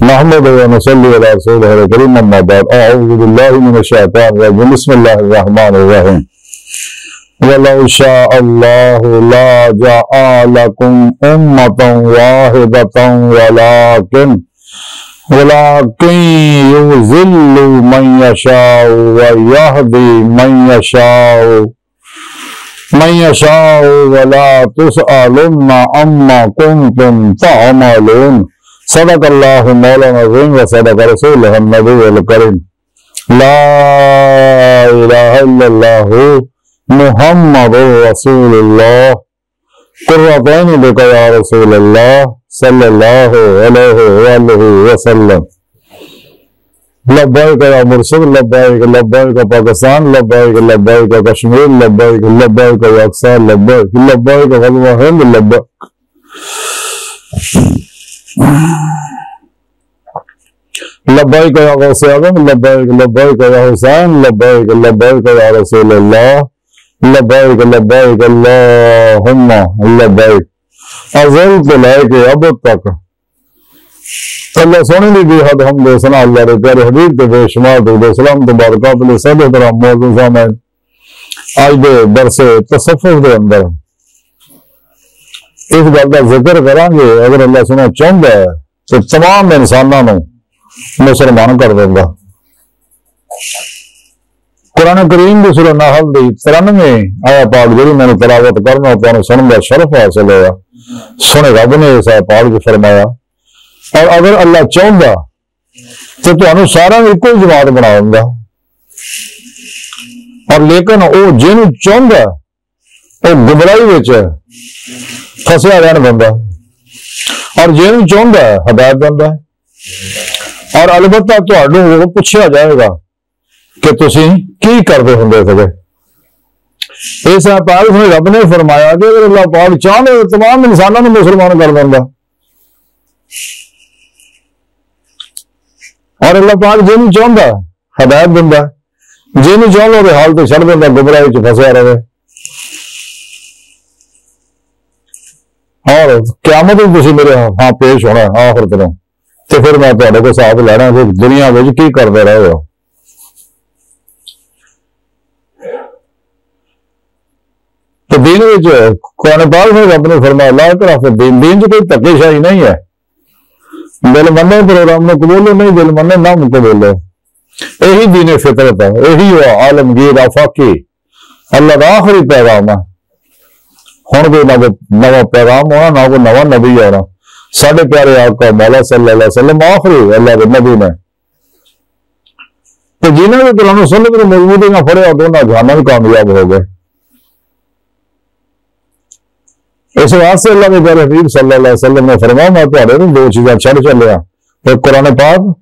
نحمده ونصلي على رسوله الكريم اما بعد اعوذ بالله من الشيطان الرجيم بسم الله الرحمن الرحيم ولو شاء الله لا جعلكم أمة واحدة ولكن يذل من يشاء ويهدي من يشاء ولا تسألن عما كنتم تعملون صدق الله مولانا العظيم وصدق رسوله النبي الكريم لا إله إلا الله محمد رسول الله قرة عين بك يا رسول الله صلى الله عليه وآله وسلم لبیک یا مرشد لبیک لبیک پاکستان لبیک لبیک کشمیر لبیک لبیک اقصی لبیک لبیک غزوہ ہند لبیک لبیک یا غوث اعظم لبیک لبیک یا حسین لبیک لبیک یا رسول اللہ لبیک لبیک اللہم لبیک ازل سے لے کے اب تک اللہ سونے دی بھی حد حمد و ثنا اللہ رے پیارے حبیب کے بے شمار درود و سلام تبارکات علیہ صلی اللہ علیہ موضوع سامعین آج دے درس تصوف دے اندر اس گل کا ذکر کریں گے اگر اللہ سنا چاہتا ہے تو تمام انسانوں کو مسلمان کر دے گا قرآن کریم کی سورہ نحل دی 93 آیا پاک جی میں نے تلاوت کرنا تو سنن کا شرف حاصل ہوا سنے رب نے اس آیا پاک کو فرمایا اور اگر اللہ چاہتا تو تمہیں سارا ایک ہی جماعت بناؤں گا اور لیکن وہ جن چاہتا وہ گمراہی وچ فسیا رہن بندہ اور جن چاہتا ہدایت بندہ اور البتہ تہاڈوں وہ پوچھا جائے گا کہ تسی کی کرتے ہوندے سکے اس پاک نے رب نے فرمایا کہ اگر اللہ پاک چاہے تو تمام انسانوں نے مسلمان کر دیندا اور اللہ پاک جن چاہتا ہدایت دیندا جن چاہتا وہ حال تو چھڑ دیندا گمراہی چ پھسیا رہے اور قیامت تسی میرے ہاں پیش ہونا آخر طرح تو پھر میں تہاڈے کو حساب لینا کہ دنیا وچ کی کردے رہے ہو تو دین قرآن پاک میں رب نے فرمایا لا اکراہ فی الدین دین کوئی دھکے شاہی نہیں ہے دل منے پروگرام نے قبول نہیں دل منے نہ قبول یہی دین فطرت ہے یہی ہوا عالمگیر آفاقی اللہ کا آخری پیغام ہے ہوں کوئی نہ نواں پیغام ہونا نہ کوئی نواں نبی آنا ساڈے پیارے آقا مولا صلی اللہ علیہ وسلم آخری اللہ کے نبی نے تو جنہوں نے قرآن سنت کی مضبوطی نہ پڑھیا دونوں جہانا بھی کامیاب ہو گئے اس واسطے اللہ کے پیارے حبیب صلی اللہ علیہ وسلم نے فرمایا میں تہاڈے نوں دو چیزاں چھڑ چلیا ایک قرآن پاک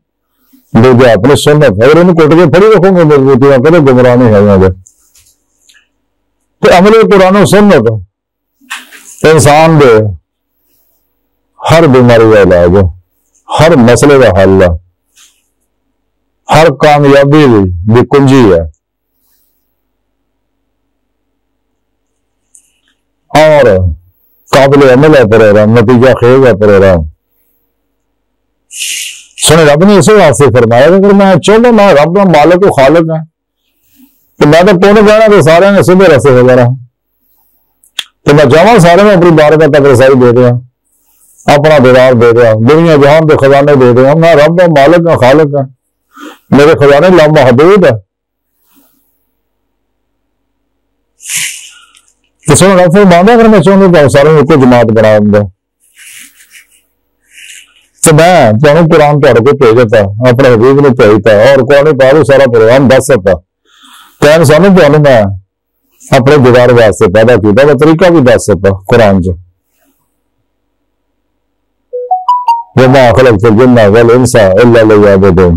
دوجا اپنی سنت اگر انہوں کٹ کے پڑھی رکھو گے مضبوطی نہ کرے گمراہ نہیں ہے گے تو عمل قرآن و سنت انسان دے ہر بیماری کا علاج ہر مسئلے کا حل ہے ہر کامیابی کی کنجی ہے اور قابل عمل ہے پروگرام نتیجہ خیز ہے پروگرام سنے رب نے اسی واسطے فرمایا کہ میں چاہتا میں رب کا مالک و خالق ہے تو میں تو کون کہنا کہ سارے نے سیدھے راستے ہو جانا تو میں چاہوں سارے میں اپنی بارگاہ تک رسائی دے دیا اپنا دیدار دے دیا دنیا جہان کے خزانے دے دیا میں رب کا مالک کا خالق ہے میرے خزانے لامحدود ہے اس میں رب فرماتا اگر میں چاہوں تو سارے کو جماعت بناؤں گا تو میں تمہیں قرآن تہاڈے کو بھیجتا اپنے حبیب نے بھیجتا اور قرآن پاک سارا پروگرام دس سکتا تو انسانوں تمہیں میں اپنے دیدار واسطے پیدا کیا وہ طریقہ بھی دس سکتا قرآن چ وما خلقت الجن والانس الا ليعبدون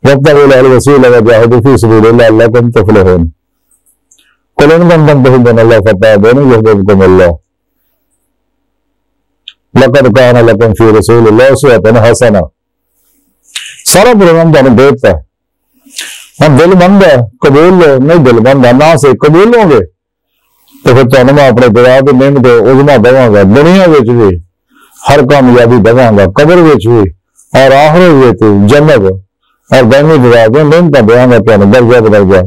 وابتغوا الى الوسيله وجاهدوا في سبيل الله لعلكم تفلحون قل ان كنتم تحبون الله فاتبعوني يحببكم الله لقد كان لكم في رسول الله اسوة حسنة سارا پروگرام تمہیں دیتا ہے ہم دل مند ہے قبول لو نہیں دل مند ہے نہ سے قبول لو گے تو پھر تمہیں میں اپنے خدا کی نعمت عظما دواں گا دنیا وچ بھی ہر کامیابی دواں گا قبر وچ بھی اور آخرت وچ جنت اور بینی دعا دے محنت دیاں گا تمہیں درجہ بدرجہ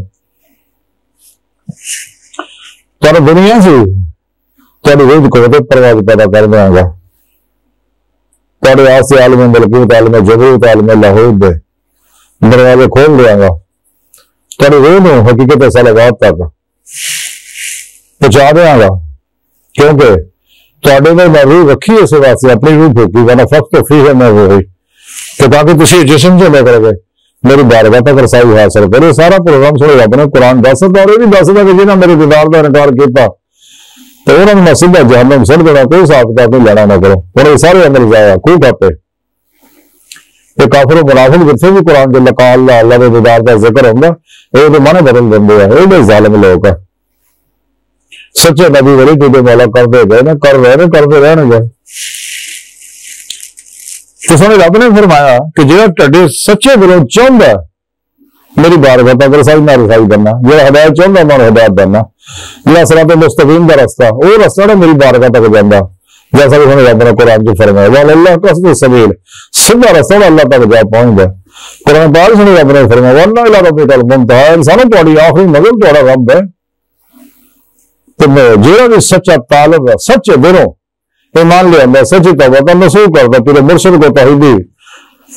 تمہیں دنیا سے تمہیں روز کو پرواز پیدا کر دیا گا تمہارے آسے عالم ملکوت عالم جبروت عالم لاہوت دے دروازے کھول دیا گا تمہیں روح حقیقت صلوات تک پہنچا دیا گا کیونکہ تھوڑے میں روح رکھی اس واسطے اپنی روح پھوکی ورنہ فقط فی ہے میں وہی کہ تاکہ تسی جسم سے لے کر گئے میری بارگاہ تک رسائی حاصل کرے سارا پروگرام سنو اپنے قرآن دستا اور یہ بھی دستا کہ جنہیں میرے دیدار کا انکار کیتا تو انہوں نے سیدھا جہنم سن دینا کوئی حساب کتاب نہیں لینا نہ کرو اور یہ سارے عمل ضائع کوئی کھاتے یہ کافر و منافق جتنے بھی قرآن کے لقاء اللہ اللہ کے دیدار کا ذکر ہوگا یہ تو مانے بدل دیں گے یہ بھی ظالم لوگ ہے سچے نبی ولی ٹوٹے مولا کرتے گئے نا کر رہے کرتے رہنے گئے تو سنے رب نے فرمایا کہ جہاں ٹڈے سچے دلوں چاہتا میری بارگاہ تک رسائی نہ رسائی کرنا جہاں ہدایت چاہتا میں ہدایت کرنا جہاں صراط مستقیم کا رستہ وہ رستہ نا میری بارگاہ تک جانا جیسا کہ سنے رب نے قرآن کی فرمایا وَعَلَى اللَّهِ قَصْدُ السَّبِيلِ سیدھا رستہ اللہ تک جا پہنچ گیا قرآن پاک سنے رب نے فرمایا وَإِنَّ إِلَىٰ رَبِّكَ الْمُنتَهَىٰ انسانوں تہاڈی آخری منزل تہاڈا رب ہے تو جہاں بھی سچا طالب ہے سچے دلوں ایمان لے آتا سچی توبہ نصوح کرتا پورے مرشد کو توحیدی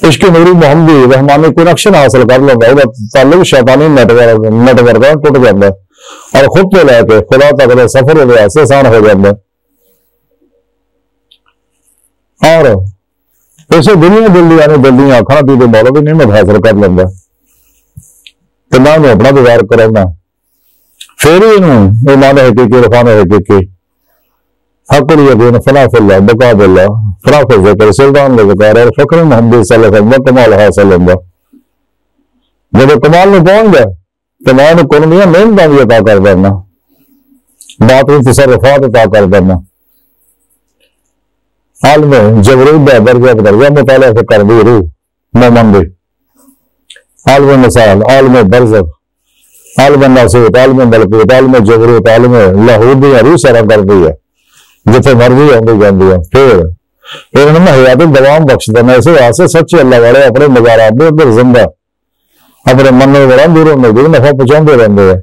عشق نوری محمدی رحمانی کنیکشن حاصل کر لینا وہ تعلق شیطانی نیٹ ورک ٹوٹ جاتا ہے اور خود کو لے کے خدا تک کے سفر ہو گیا سے آسان ہو جاتا ہے اور اسے دنیا دل یعنی دل آخر بھی مولا بھی نعمت حاصل کر لینا تو نہ میں اپنا گزار کرنا پھر ہی انہوں ایمان حقیقی رفان حقیقی حق الیقین فنا فی اللہ بقا باللہ فنا فی ذکر سلطان کا ذکر اور فکر محمد صلی اللہ علیہ وسلم کمال حاصل ہوگا جب کمال میں پہنچ گئے تو میں نے قرمیہ محنت بھی عطا کر دینا باطنی تصرفات عطا کر دینا عالم جبروت دا درجہ بدرجہ مطالعہ سے کر دی روح مومن دی عالم مثال عالم برزخ عالم ناسوت عالم ملکوت عالم جبروت عالم لاہوت دی روح سارا کر دی ہے جتنے مرضی آتی جاتی ہے پھر انہوں نے حیات دوام بخش دینا اسے واسطے سچے اللہ والے اپنے مزارات میں اندر زندہ اپنے من میں بڑا دور ہونے کی نفع پہنچاتے رہتے ہیں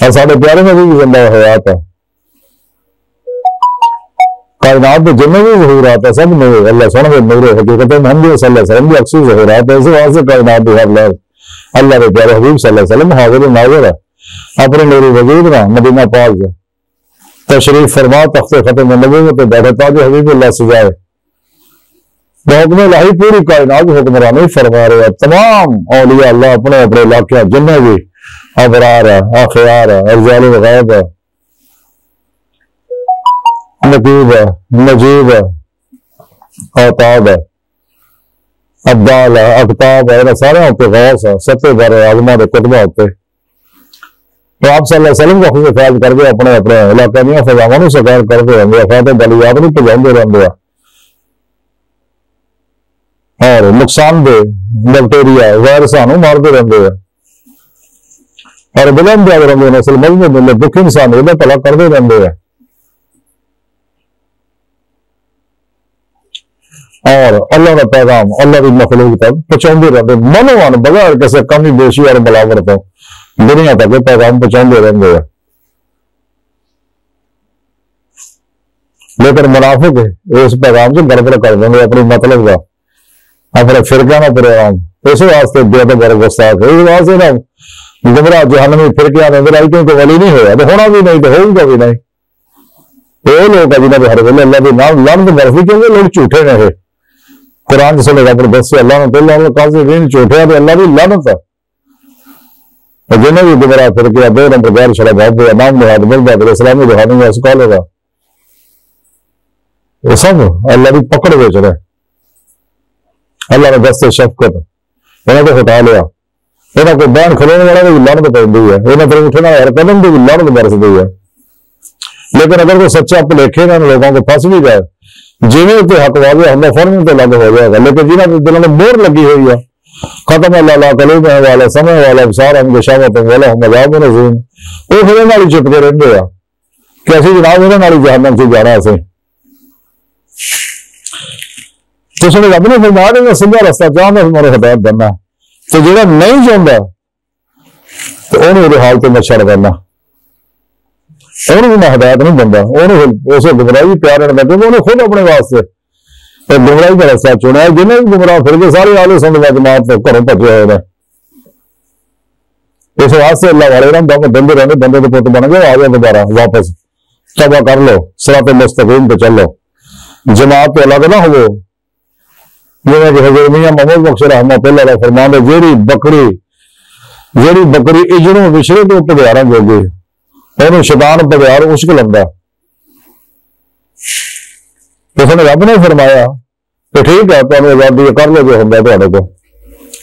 اور سارے پیارے میں بھی زندہ حیات ہے کائنات میں جتنے بھی ظہورات ہے سب میں اللہ سونے کے نور حقیقت محمد صلی اللہ علیہ وسلم کی اکثر ظہورات ہے اس واسطے کائنات بھی ہر لفظ اللہ کے پیارے حبیب صلی اللہ علیہ وسلم حاضر ناظر ہے اپنے نور وجود میں مدینہ پاک سے تشریف فرما تخت ختم نبوت پہ بیٹھے تاج حبیب اللہ سجائے حکم الہی پوری کائنات حکمرانی فرما رہے ہیں تمام اولیاء اللہ اپنے اپنے علاقے جنہیں بھی ابرار ہے اخیار ہے ارجال الغیب ہے نقیب ہے نجیب ہے اوتاد ہے ابدال ہے اقتاب ہے سارے ہوتے غوث ہے ستے بارے عالمہ دے کتبہ ہوتے تو آپ صلی اللہ علیہ وسلم کا خود فیض کر کے اپنے اپنے علاقے میں فضاوانوں سے غیر کرتے رہتے ہیں فاتح بلیات نہیں پجاندے رہتے ہیں اور نقصان دے بیکٹیریا غیر سانو مارتے رہتے ہیں اور بلند جاگ رہتے ہیں نسل مجمع ملے دکھ انسان یہ پلا کرتے رہتے ہیں اور اللہ کا پیغام اللہ کی مخلوق تک پہنچاتے رہتے منوان بغیر کسی کمی بیشی اور ملاورت ہو دنیا تک پیغام پہنچاتے رہتے ہیں لیکن منافق اس پیغام سے گڑبڑ کر دیں گے اپنی مطلب کا اپنے فرقہ میں پیغام اس واسطے بے ادب اور گستاخ اس واسطے نا گمراہ جہنمی فرقہ میں اندر آئی کیونکہ ولی نہیں ہوا تو ہونا بھی نہیں تو ہوگا بھی نہیں وہ لوگ جنہیں بھی ہر ویلے اللہ کے نام لعنت برفی کیونکہ لوگ جھوٹے رہے قرآن سے لگا پر دس سے اللہ نے اللہ قاضرین جھوٹے ہیں تو اللہ بھی لعنت ہے اور جنہیں بھی گمراہ فرقہ دو نمبر غیر شرع بہت دیا نام نہاد ملتا ہے اسلامی روحانی میں اسکال ہوگا یہ سب اللہ بھی پکڑ بیچ رہے اللہ نے دستے شفقت انہیں تو ہٹا لیا انہیں کوئی بین کھلونے والا بھی لعنت پہ دی ہے انہیں پھر اٹھنا ہر قدم بھی لعنت برس دی ہے لیکن اگر کوئی سچا لکھے گا لوگوں کو پھنس بھی جائے جنہیں تو حق واضح ہم فوراً تو لاگو ہو جائے گا لیکن جنہیں کے دلوں میں مور لگی ہوئی ہے ختم اللہ قلوب والا سمے والا ابصار ہم گشاوت والا ہم عذاب نظیم وہ پھر انہیں چپکے رہتے ہیں کہ ایسی جناب انہیں نالی جہنم سے جانا اسے تو اس نے رب نے فرمایا کہ سیدھا رستہ چاہتا تمہارے ہدایت کرنا تو جہاں نہیں چاہتا تو انہوں حال تو میں چھڑ کرنا انہوں میں ہدایت نہیں بنتا انہوں اسے گمراہی پیار رکھتا کیونکہ انہیں خود اپنے واسطے گمراہی کا رستہ چنیا جنہیں بھی گمراہ پھر کے سارے آلے سنت جماعت تو گھروں پچے ہوئے اس واسطے اللہ والے رحم بندے رہنے بندے تو پوت بن گئے آ جائے دوبارہ واپس توبہ کر لو صراط مستقیم پہ چلو جماعت تو الگ نہ ہو جیسے کہ حضرت میاں محمود بخش رحمۃ اللہ علیہ فرماندے جیڑی بکری اجڑوں وشرے تو پگیارا جو گئی انہوں شیطان پگیار عشق لگتا اس نے رب نے فرمایا کہ ٹھیک ہے تمہیں آزادی کر لو جو ہوتا ہے کو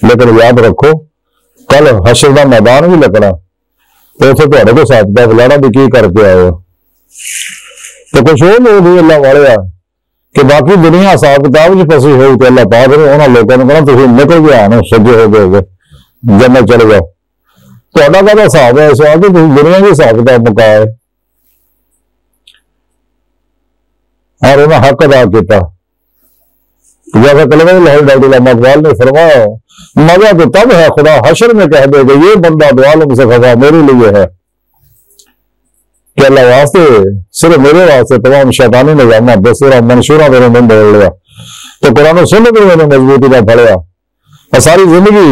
لیکن یاد رکھو کل حشر کا میدان بھی لگنا تو اتنے تے کو ساتھ کا فلانا بھی کی کر کے آئے تو کچھ وہ لوگ بھی اللہ والے کہ باقی دنیا حساب کتاب جی پسی ہوئی تو اللہ پاک نے انہوں لوگوں نے کہنا تھی نکل گیا آنا سجے ہو گئے جنت چلے جاؤ تو کا حساب ہے اس وقت دنیا کے حساب کتاب مکا ہے اور انہیں حق ادا کیا جیسا کلمہ لاہور ڈاکٹر علامہ اقبال نے فرمایا مزہ تو تب ہے خدا حشر میں کہہ دے کہ یہ بندہ دو عالم سے خدا میرے لیے ہے کہ اللہ واسطے صرف میرے واسطے تمام شیطانی نظامات دستور منشورہ میرے من بدل لیا تو قرآن و سنت میں نے مضبوطی کا پڑھیا اور ساری زندگی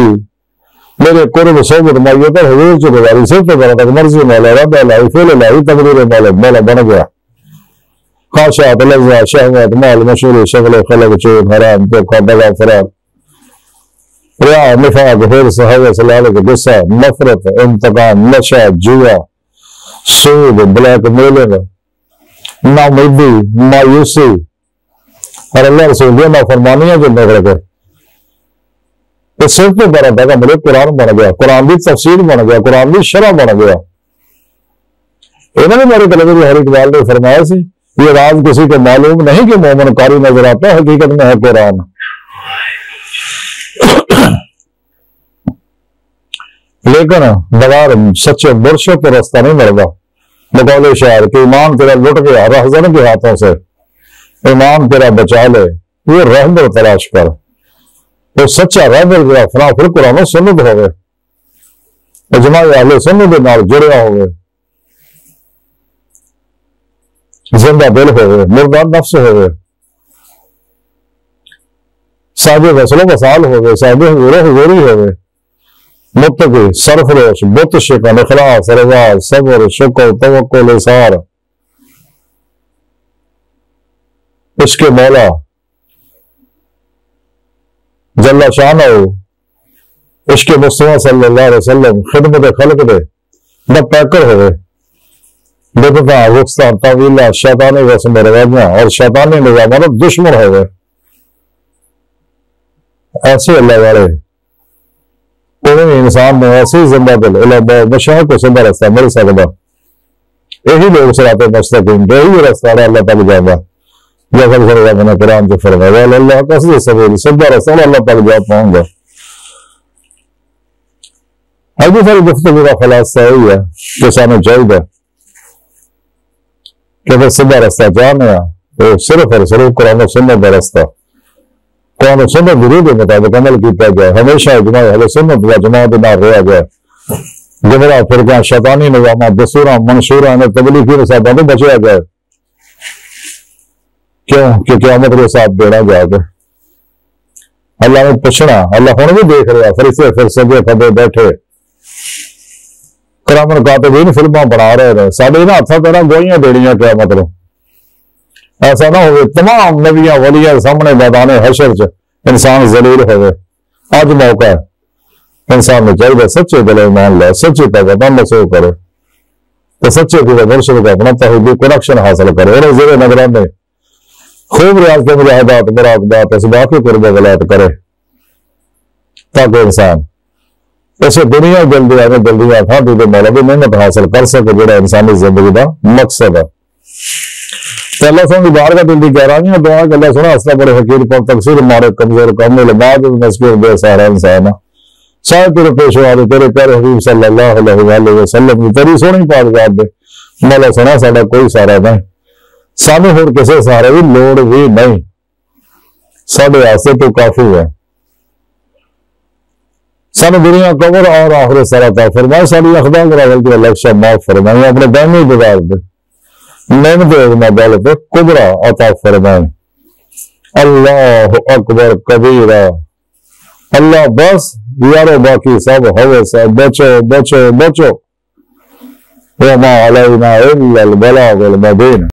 میرے قرب صحبت مائیت اور حضور کی گزاری صرف کرا تک مرضی مولا رب الہی فعل الہی تقدیر مولا بن گیا خواہشات لذات شہوات مال مشہور شغل خلق چور حرام دھوکہ دغا فرار ریا نفاق حرص حوث لالچ غصہ نفرت انتقام نشہ جوا سود بلیک میلنگ ناامیدی مایوسی اور اللہ رسول کی نافرمانیاں جو نکل گئے اس صرف تو بڑا تھا کہ میرے قرآن بن گیا قرآن کی تفسیر بن گیا قرآن کی شرح بن گیا انہوں نے میرے کلمہ ہر اقبال نے فرمایا سی یہ راز کسی کو معلوم نہیں کہ مومن قاری نظر آتا ہے حقیقت میں ہے قرآن لیکن بغیر سچے مرشد تو رستہ نہیں ملتا بقول شاعر کہ ایمان تیرا لٹ گیا رہزن کے ہاتھوں سے ایمان تیرا بچا لے یہ رہبر تلاش کر وہ سچا رہبر گیا فنا پھر قرآن و سنت ہوئے اجماع اہل سنت کے نال جڑیا ہوئے زندہ دل ہوئے مردہ نفس ہوئے صاحب وصل و وصال ہوئے صاحب حضوری ہوئے متقی سرفروش بت شکن اخلاص رضا صبر شکر توکل اثار عشق مولا جل شانہ عشق مصطفیٰ صلی اللہ علیہ وسلم خدمت خلق دے نہ پیکر ہوئے بدتا رخصتہ طویلہ شیطانی رسم رواجاں اور شیطانی نظامات دشمن ہوئے ایسے اللہ والے کوئی انسان نے ایسی زندہ دل بشاہ کو سندہ رستہ مل سکتا یہی لوگ صراط مستقیم یہی رستہ اللہ تک جانا جیسا کہ میں نے قرآن سے فرمایا اللہ قصد سبیل سندہ رستہ اللہ تک جا پاؤں گا ابھی ساری گفتگو کا خلاصہ یہی ہے کہ سانو چاہیے کہ پھر سندہ رستہ جانا تو صرف اور صرف قرآن و سنت کا رستہ قرآن و سنت ضرور کے مطابق عمل کیا جائے ہمیشہ اجماع اہل سنت و جماعت نہ رہا جائے گمراہ فرقہ شیطانی نظامات دستوراں منشوراں تبلیغی نصابوں سے بچیا جائے کیوں کہ قیامت کے ساتھ دینا جائے گا اللہ نے پوچھنا اللہ ہوں بھی دیکھ رہا فرشتے پھر سجے کھبے بیٹھے کرامن کاتبین فلماں بنا رہے سارے نا ہاتھوں پیروں گوئیاں دینیاں قیامت نوں ایسا نہ ہوئے تمام نبیاں ولیاں سامنے میدان حشر چ انسان ذلیل ہوئے آج موقع ہے انسان نے چاہیے سچے دل ایمان لے سچی طاقت نسو کرے تو سچے دل مرشد کا اپنا توحیدی کنیکشن حاصل کرے اور زیر نگران میں خوب ریاض کے مجاہدات مراقبات اسباق قرب ولایت کرے تاکہ انسان اسے دنیا جلدی آنے جلدی آتا تو مولا بھی محنت حاصل کر سکے جڑا انسانی زندگی کا مقصد ہے تو اللہ سن کی بار کا دل دی گہرائیاں دعا کہ اللہ سنا ہستا بڑے حقیر پر تقصیر مارے کمزور کم لباد مسکر بے سارا انسان شاید تیرے پیش ہوا دے تیرے پیارے حبیب صلی اللہ علیہ وسلم کی تیری سونی پاک دے مولا سنا ساڈا کوئی سارا نہیں سانو ہور کسے سارے بھی لوڑ بھی نہیں ساڑھے آسے تو کافی ہے سانو دنیا قبر اور آخرت سارا عطا فرمائے ساری اقدام کرا غلطی اللہ شاہ معاف فرمائے اپنے دائمی گزار دے نعمت عظمہ دولت کبرا عطا فرمائے اللہ اکبر کبیرہ اللہ بس یارو باقی سب ہوئے سے بچو بچو بچو وما علینا الا البلاغ المبین